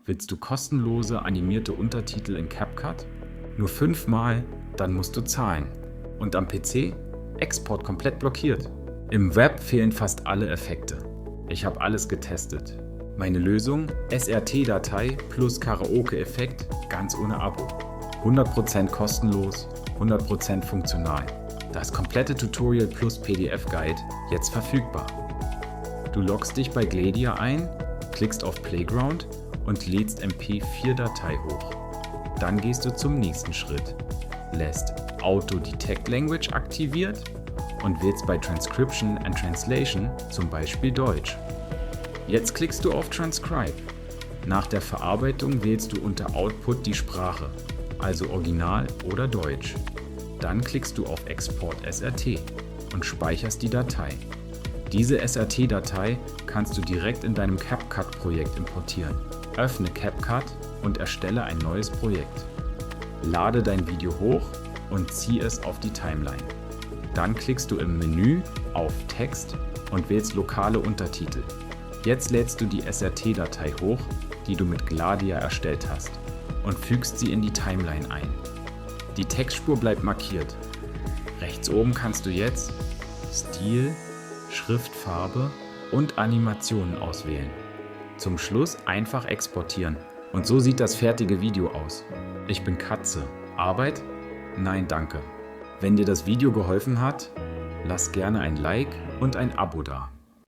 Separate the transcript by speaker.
Speaker 1: Willst du kostenlose animierte Untertitel in CapCut? Nur 5 Mal, dann musst du zahlen. Und am PC? Export komplett blockiert. Im Web fehlen fast alle Effekte. Ich habe alles getestet. Meine Lösung? SRT-Datei plus Karaoke-Effekt, ganz ohne Abo. 100% kostenlos, 100% funktional. Das komplette Tutorial plus PDF-Guide jetzt verfügbar. Du loggst dich bei Gladia ein, klickst auf Playground und lädst MP4-Datei hoch. Dann gehst du zum nächsten Schritt, lässt Auto Detect Language aktiviert und wählst bei Transcription and Translation zum Beispiel Deutsch. Jetzt klickst du auf Transcribe. Nach der Verarbeitung wählst du unter Output die Sprache, also Original oder Deutsch. Dann klickst du auf Export SRT und speicherst die Datei. Diese SRT-Datei kannst du direkt in deinem CapCut-Projekt importieren. Öffne CapCut und erstelle ein neues Projekt. Lade dein Video hoch und zieh es auf die Timeline. Dann klickst du im Menü auf Text und wählst lokale Untertitel. Jetzt lädst du die SRT-Datei hoch, die du mit Gladia erstellt hast, und fügst sie in die Timeline ein. Die Textspur bleibt markiert. Rechts oben kannst du jetzt Stil, Schriftfarbe und Animationen auswählen. Zum Schluss einfach exportieren. Und so sieht das fertige Video aus. Ich bin Katze. Arbeit? Nein, danke. Wenn dir das Video geholfen hat, lass gerne ein Like und ein Abo da.